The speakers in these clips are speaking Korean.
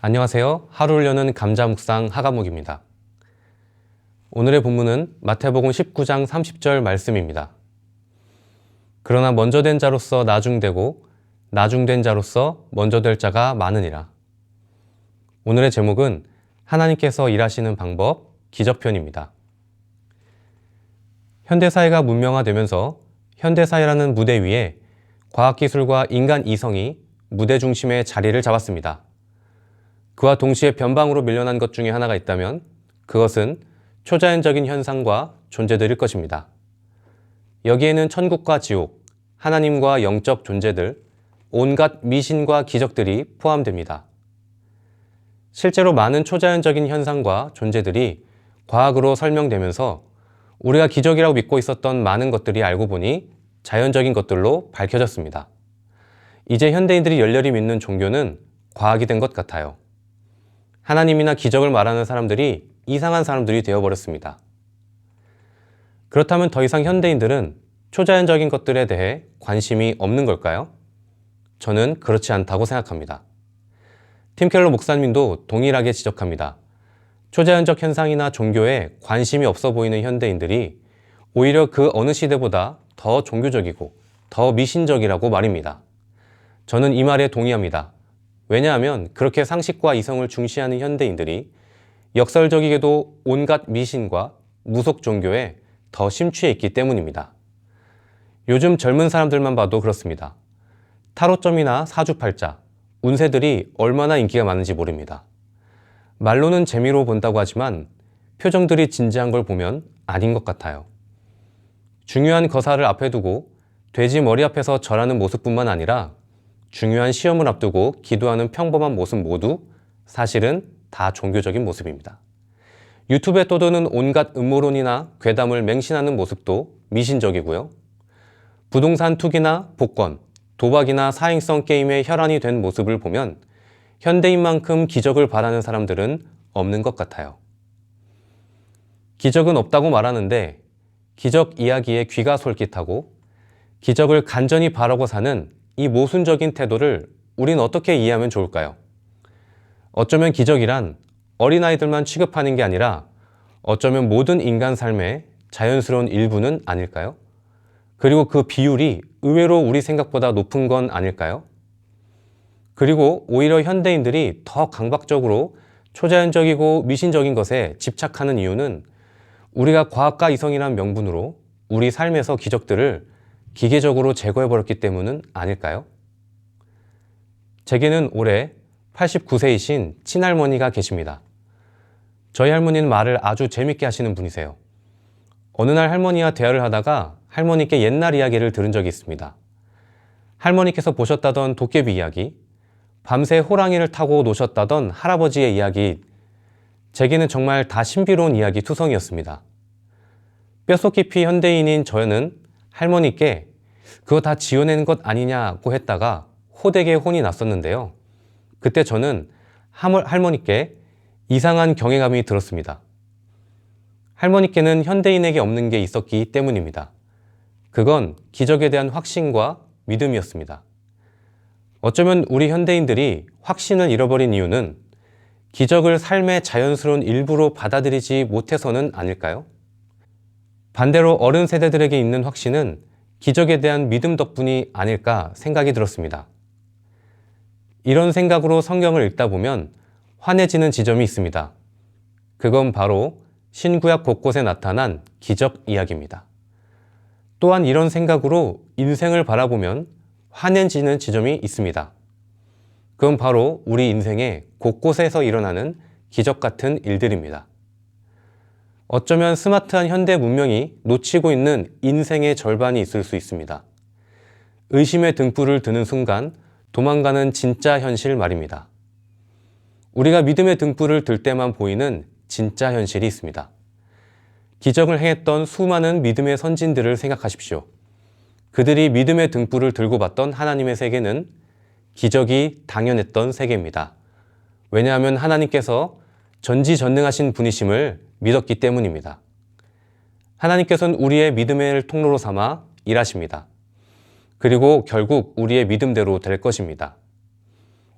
안녕하세요. 하루를 여는 감자 묵상 하가목입니다. 오늘의 본문은 마태복음 19장 30절 말씀입니다. 그러나 먼저 된 자로서 나중되고 나중된 자로서 먼저 될 자가 많으니라. 오늘의 제목은 하나님께서 일하시는 방법 기적편입니다. 현대사회가 문명화되면서 현대사회라는 무대 위에 과학기술과 인간 이성이 무대 중심의 자리를 잡았습니다. 그와 동시에 변방으로 밀려난 것 중에 하나가 있다면 그것은 초자연적인 현상과 존재들일 것입니다. 여기에는 천국과 지옥, 하나님과 영적 존재들, 온갖 미신과 기적들이 포함됩니다. 실제로 많은 초자연적인 현상과 존재들이 과학으로 설명되면서 우리가 기적이라고 믿고 있었던 많은 것들이 알고 보니 자연적인 것들로 밝혀졌습니다. 이제 현대인들이 열렬히 믿는 종교는 과학이 된 것 같아요. 하나님이나 기적을 말하는 사람들이 이상한 사람들이 되어버렸습니다. 그렇다면 더 이상 현대인들은 초자연적인 것들에 대해 관심이 없는 걸까요? 저는 그렇지 않다고 생각합니다. 팀 켈러 목사님도 동일하게 지적합니다. 초자연적 현상이나 종교에 관심이 없어 보이는 현대인들이 오히려 그 어느 시대보다 더 종교적이고 더 미신적이라고 말입니다. 저는 이 말에 동의합니다. 왜냐하면 그렇게 상식과 이성을 중시하는 현대인들이 역설적이게도 온갖 미신과 무속 종교에 더 심취해 있기 때문입니다. 요즘 젊은 사람들만 봐도 그렇습니다. 타로점이나 사주팔자, 운세들이 얼마나 인기가 많은지 모릅니다. 말로는 재미로 본다고 하지만 표정들이 진지한 걸 보면 아닌 것 같아요. 중요한 거사를 앞에 두고 돼지 머리 앞에서 절하는 모습뿐만 아니라 중요한 시험을 앞두고 기도하는 평범한 모습 모두 사실은 다 종교적인 모습입니다. 유튜브에 떠도는 온갖 음모론이나 괴담을 맹신하는 모습도 미신적이고요. 부동산 투기나 복권, 도박이나 사행성 게임에 혈안이 된 모습을 보면 현대인만큼 기적을 바라는 사람들은 없는 것 같아요. 기적은 없다고 말하는데 기적 이야기에 귀가 솔깃하고 기적을 간절히 바라고 사는 이 모순적인 태도를 우린 어떻게 이해하면 좋을까요? 어쩌면 기적이란 어린아이들만 취급하는 게 아니라 어쩌면 모든 인간 삶의 자연스러운 일부는 아닐까요? 그리고 그 비율이 의외로 우리 생각보다 높은 건 아닐까요? 그리고 오히려 현대인들이 더 강박적으로 초자연적이고 미신적인 것에 집착하는 이유는 우리가 과학과 이성이란 명분으로 우리 삶에서 기적들을 기계적으로 제거해버렸기 때문은 아닐까요? 제게는 올해 89세이신 친할머니가 계십니다. 저희 할머니는 말을 아주 재밌게 하시는 분이세요. 어느 날 할머니와 대화를 하다가 할머니께 옛날 이야기를 들은 적이 있습니다. 할머니께서 보셨다던 도깨비 이야기, 밤새 호랑이를 타고 노셨다던 할아버지의 이야기, 제게는 정말 다 신비로운 이야기 투성이었습니다. 뼛속 깊이 현대인인 저는 할머니께 그거 다 지어낸 것 아니냐고 했다가 호되게 혼이 났었는데요. 그때 저는 할머니께 이상한 경외감이 들었습니다. 할머니께는 현대인에게 없는 게 있었기 때문입니다. 그건 기적에 대한 확신과 믿음이었습니다. 어쩌면 우리 현대인들이 확신을 잃어버린 이유는 기적을 삶의 자연스러운 일부로 받아들이지 못해서는 아닐까요? 반대로 어른 세대들에게 있는 확신은 기적에 대한 믿음 덕분이 아닐까 생각이 들었습니다. 이런 생각으로 성경을 읽다 보면 환해지는 지점이 있습니다. 그건 바로 신구약 곳곳에 나타난 기적 이야기입니다. 또한 이런 생각으로 인생을 바라보면 환해지는 지점이 있습니다. 그건 바로 우리 인생의 곳곳에서 일어나는 기적 같은 일들입니다. 어쩌면 스마트한 현대 문명이 놓치고 있는 인생의 절반이 있을 수 있습니다. 의심의 등불을 드는 순간 도망가는 진짜 현실 말입니다. 우리가 믿음의 등불을 들 때만 보이는 진짜 현실이 있습니다. 기적을 행했던 수많은 믿음의 선진들을 생각하십시오. 그들이 믿음의 등불을 들고 봤던 하나님의 세계는 기적이 당연했던 세계입니다. 왜냐하면 하나님께서 전지전능하신 분이심을 믿었기 때문입니다. 하나님께서는 우리의 믿음의 통로로 삼아 일하십니다. 그리고 결국 우리의 믿음대로 될 것입니다.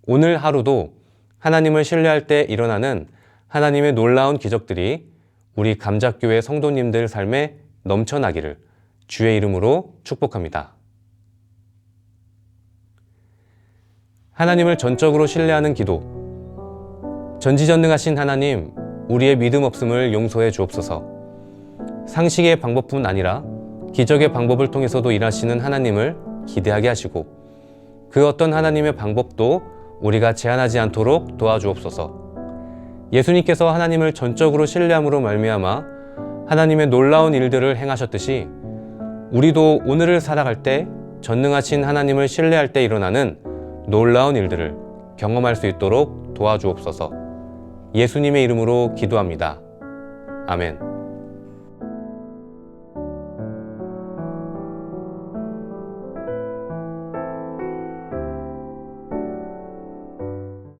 오늘 하루도 하나님을 신뢰할 때 일어나는 하나님의 놀라운 기적들이 우리 감작교회 성도님들 삶에 넘쳐나기를 주의 이름으로 축복합니다. 하나님을 전적으로 신뢰하는 기도. 전지전능하신 하나님, 우리의 믿음 없음을 용서해 주옵소서. 상식의 방법뿐 아니라 기적의 방법을 통해서도 일하시는 하나님을 기대하게 하시고 그 어떤 하나님의 방법도 우리가 제한하지 않도록 도와주옵소서. 예수님께서 하나님을 전적으로 신뢰함으로 말미암아 하나님의 놀라운 일들을 행하셨듯이 우리도 오늘을 살아갈 때 전능하신 하나님을 신뢰할 때 일어나는 놀라운 일들을 경험할 수 있도록 도와주옵소서. 예수님의 이름으로 기도합니다. 아멘.